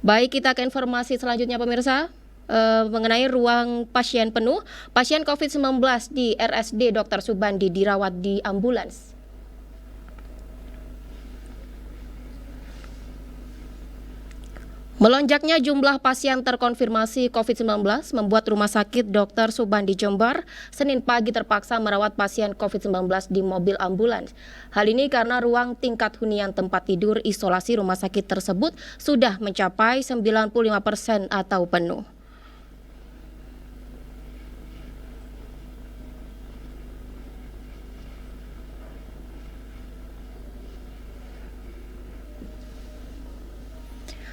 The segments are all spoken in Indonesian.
Baik, kita ke informasi selanjutnya pemirsa. Mengenai ruang pasien penuh, pasien COVID-19 di RSD Dr. Subandi dirawat di ambulans. Melonjaknya jumlah pasien terkonfirmasi COVID-19 membuat Rumah Sakit Dr. Subandi Jember Senin pagi terpaksa merawat pasien COVID-19 di mobil ambulans. Hal ini karena ruang tingkat hunian tempat tidur isolasi rumah sakit tersebut sudah mencapai 95% atau penuh.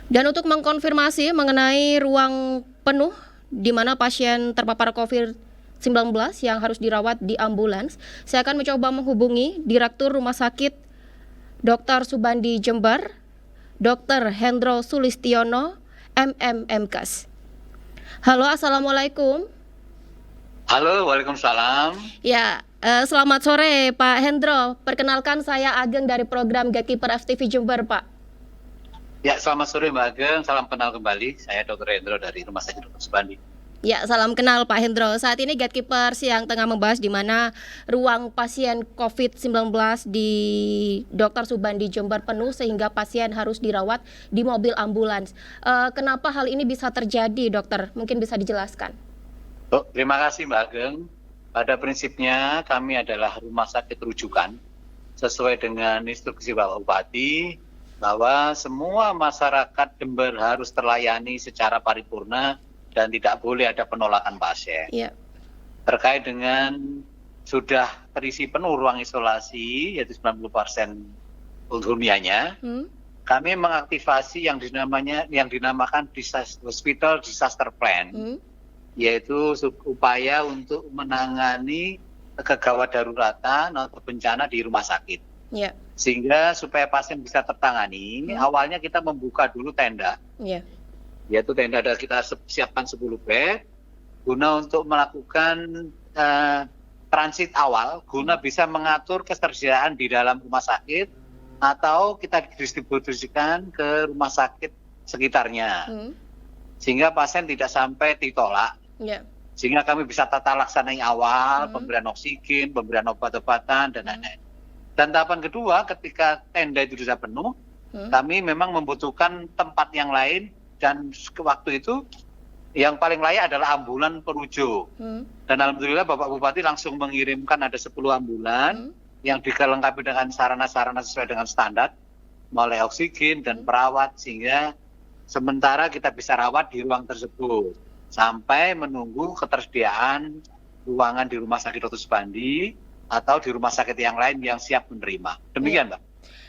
Dan untuk mengkonfirmasi mengenai ruang penuh di mana pasien terpapar COVID-19 yang harus dirawat di ambulans, saya akan mencoba menghubungi Direktur Rumah Sakit Dr. Subandi Jember, Dr. Hendro Sulistiono, MMMKes. Halo, Assalamualaikum. Halo, waalaikumsalam. Ya, selamat sore Pak Hendro. Perkenalkan, saya Ageng dari program Gatekeeper FTV Jember, Pak. Ya, selamat sore Mbak Ageng, salam kenal kembali. Saya Dr. Hendro dari Rumah Sakit Dr. Subandi. Ya, salam kenal Pak Hendro. Saat ini Gatekeepers yang tengah membahas di mana ruang pasien COVID-19 di Dr. Subandi Jember penuh sehingga pasien harus dirawat di mobil ambulans. Kenapa hal ini bisa terjadi, dokter? Mungkin bisa dijelaskan. Terima kasih Mbak Ageng. Pada prinsipnya kami adalah rumah sakit rujukan sesuai dengan instruksi Bapak Bupati bahwa semua masyarakat Jember harus terlayani secara paripurna dan tidak boleh ada penolakan pasien. Yeah. Terkait dengan sudah terisi penuh ruang isolasi, yaitu 90% huniannya, kami mengaktifasi yang dinamakan Hospital Disaster Plan, yaitu upaya untuk menangani kegawat daruratan atau bencana di rumah sakit. Yeah. Sehingga supaya pasien bisa tertangani, awalnya kita membuka dulu tenda. Yaitu tenda kita siapkan 10 bed, guna untuk melakukan transit awal, guna bisa mengatur ketersediaan di dalam rumah sakit, atau kita distribusikan ke rumah sakit sekitarnya. Sehingga pasien tidak sampai ditolak. Sehingga kami bisa tata laksanai awal, pemberian oksigen, pemberian obat-obatan, dan lain-lain. Dan tahapan kedua, ketika tenda itu sudah penuh, kami memang membutuhkan tempat yang lain, dan waktu itu yang paling layak adalah ambulan perujuk. Dan alhamdulillah Bapak Bupati langsung mengirimkan ada 10 ambulan yang dilengkapi dengan sarana-sarana sesuai dengan standar, mulai oksigen dan perawat, sehingga sementara kita bisa rawat di ruang tersebut sampai menunggu ketersediaan ruangan di Rumah Sakit Dr. Subandi atau di rumah sakit yang lain yang siap menerima. Demikian, Mbak.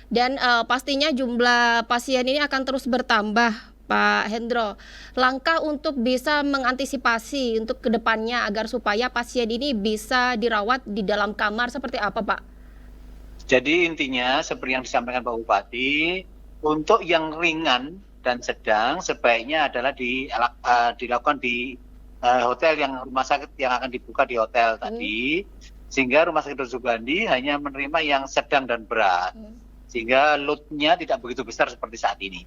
Dan pastinya jumlah pasien ini akan terus bertambah, Pak Hendro. Langkah untuk bisa mengantisipasi untuk kedepannya agar supaya pasien ini bisa dirawat di dalam kamar seperti apa, Pak? Jadi intinya seperti yang disampaikan Pak Bupati, untuk yang ringan dan sedang sebaiknya adalah dilakukan di hotel yang rumah sakit yang akan dibuka di hotel tadi. Sehingga Rumah Sakit Dr. Subandi hanya menerima yang sedang dan berat, sehingga load-nya tidak begitu besar seperti saat ini.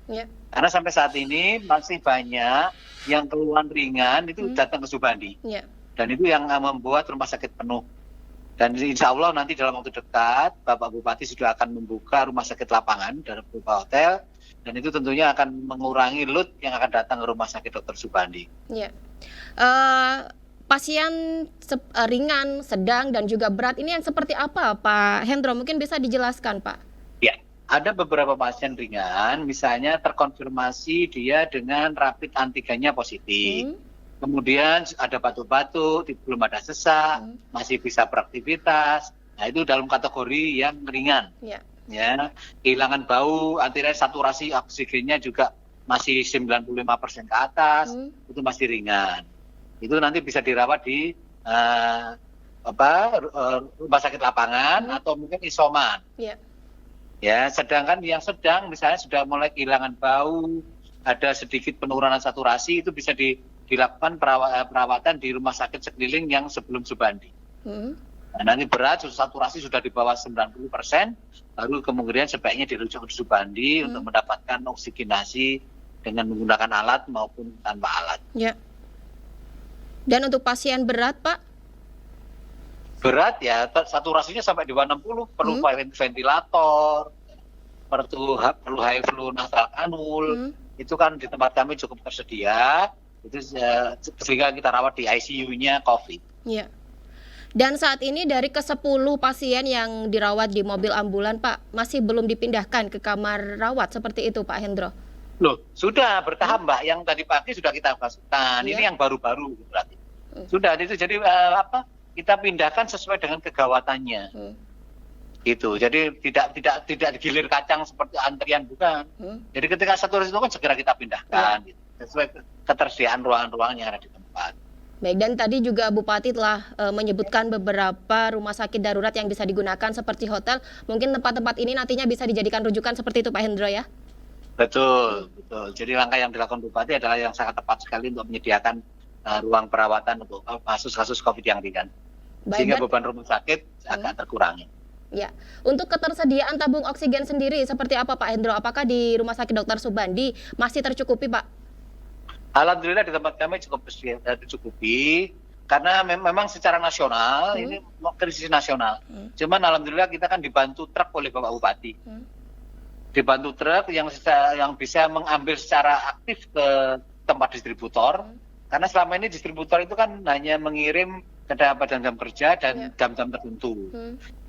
Karena sampai saat ini masih banyak yang keluhan ringan itu datang ke Subandi, dan itu yang membuat rumah sakit penuh. Dan insya Allah nanti dalam waktu dekat Bapak Bupati sudah akan membuka rumah sakit lapangan dari beberapa hotel, dan itu tentunya akan mengurangi load yang akan datang ke Rumah Sakit Dr. Subandi. Pasien ringan, sedang, dan juga berat ini yang seperti apa, Pak Hendro? Mungkin bisa dijelaskan, Pak? Ya, ada beberapa pasien ringan, misalnya terkonfirmasi dia dengan rapid antigennya positif. Kemudian ada batuk-batuk, belum ada sesak, masih bisa beraktivitas. Nah, itu dalam kategori yang ringan. Ya, kehilangan bau, artinya saturasi oksigennya juga masih 95% ke atas, itu masih ringan. Itu nanti bisa dirawat di rumah sakit lapangan atau mungkin isoman. Ya, sedangkan yang sedang misalnya sudah mulai kehilangan bau, ada sedikit penurunan saturasi, itu bisa dilakukan perawatan di rumah sakit sekeliling yang sebelum Subandi. Nah, nanti berat, saturasi sudah di bawah 90%, baru kemudian sebaiknya dirujuk ke Subandi untuk mendapatkan oksigenasi dengan menggunakan alat maupun tanpa alat. Ya. Dan untuk pasien berat, Pak? Berat ya, saturasinya sampai di bawah 60, perlu ventilator, perlu high flow nasal kanul, itu kan di tempat kami cukup tersedia, itu sehingga kita rawat di ICU-nya COVID. Ya. Dan saat ini dari ke-10 pasien yang dirawat di mobil ambulan, Pak, masih belum dipindahkan ke kamar rawat seperti itu, Pak Hendro? Loh, sudah bertahap, Mbak. Yang tadi pagi sudah kita masukkan. Ini yang baru-baru berarti. Sudah itu, jadi kita pindahkan sesuai dengan kegawatannya. Gitu. Jadi tidak digilir kacang seperti antrian, bukan. Jadi ketika saturasi itu kan segera kita pindahkan gitu. Sesuai ketersediaan ruangan-ruangan yang ada di tempat. Baik, dan tadi juga Bupati telah menyebutkan beberapa rumah sakit darurat yang bisa digunakan seperti hotel. Mungkin tempat-tempat ini nantinya bisa dijadikan rujukan seperti itu, Pak Hendro, ya? Betul, betul. Jadi langkah yang dilakukan Bupati adalah yang sangat tepat sekali untuk menyediakan ruang perawatan untuk kasus-kasus COVID yang ringan. Sehingga beban rumah sakit agak terkurangi. Ya, untuk ketersediaan tabung oksigen sendiri seperti apa, Pak Hendro? Apakah di Rumah Sakit Dr. Subandi masih tercukupi, Pak? Alhamdulillah di tempat kami cukup tercukupi, karena memang secara nasional ini krisis nasional. Cuman alhamdulillah kita kan dibantu truk oleh Bapak Bupati. Dibantu truk yang bisa mengambil secara aktif ke tempat distributor. Karena selama ini distributor itu kan hanya mengirim ke pada jam kerja dan jam-jam tertentu.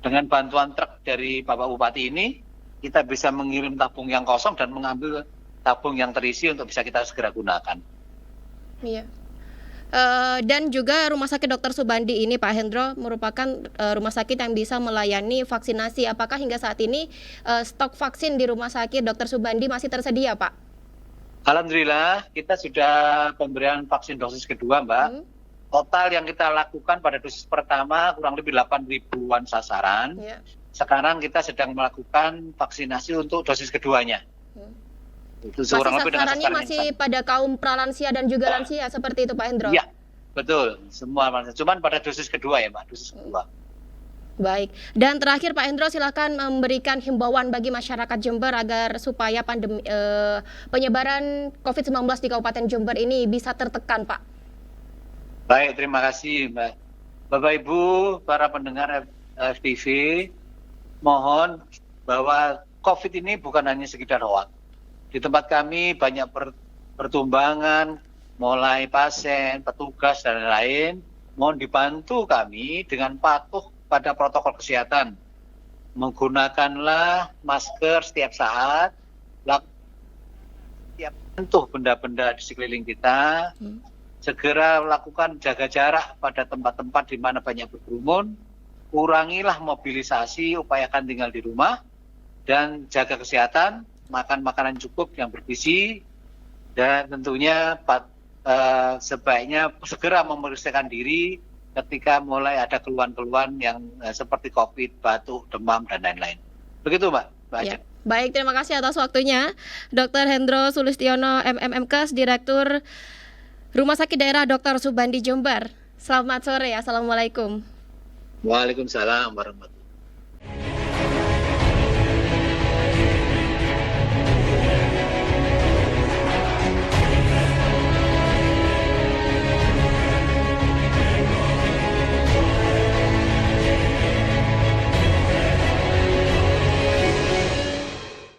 Dengan bantuan truk dari Bapak Bupati ini, kita bisa mengirim tabung yang kosong dan mengambil tabung yang terisi untuk bisa kita segera gunakan. Iya. Dan juga Rumah Sakit Dr. Subandi ini, Pak Hendro, merupakan rumah sakit yang bisa melayani vaksinasi. Apakah hingga saat ini stok vaksin di Rumah Sakit Dr. Subandi masih tersedia, Pak? Alhamdulillah, kita sudah pemberian vaksin dosis kedua, Mbak. Total yang kita lakukan pada dosis pertama kurang lebih 8.000-an sasaran. Sekarang kita sedang melakukan vaksinasi untuk dosis keduanya. Itu sasarannya masih pada kaum pralansia dan juga lansia seperti itu, Pak Hendro? Iya, betul. Semua, cuman pada dosis kedua ya, Mbak, dosis kedua. Baik. Dan terakhir, Pak Hendro, silakan memberikan himbauan bagi masyarakat Jember agar supaya pandemi penyebaran COVID-19 di Kabupaten Jember ini bisa tertekan, Pak. Baik, terima kasih, Mbak. Bapak Ibu, para pendengar FTV, mohon bahwa COVID ini bukan hanya sekedar hoax. Di tempat kami banyak pertumbangan, mulai pasien, petugas, dan lain-lain. Mohon dibantu kami dengan patuh pada protokol kesehatan. Menggunakanlah masker setiap saat, setiap sentuh benda-benda di sekeliling kita, segera lakukan jaga jarak pada tempat-tempat di mana banyak berkerumun, kurangilah mobilisasi, upayakan tinggal di rumah, dan jaga kesehatan, makan makanan cukup yang bergizi, dan tentunya sebaiknya segera memeriksakan diri ketika mulai ada keluhan-keluhan yang seperti COVID, batuk, demam, dan lain-lain. Begitu, Mbak. Ya. Baik, terima kasih atas waktunya. Dr. Hendro Sulistiono, MMKes, Direktur Rumah Sakit Daerah Dr. Subandi Jember. Selamat sore, Assalamualaikum. Waalaikumsalam warahmatullahi wabarakatuh.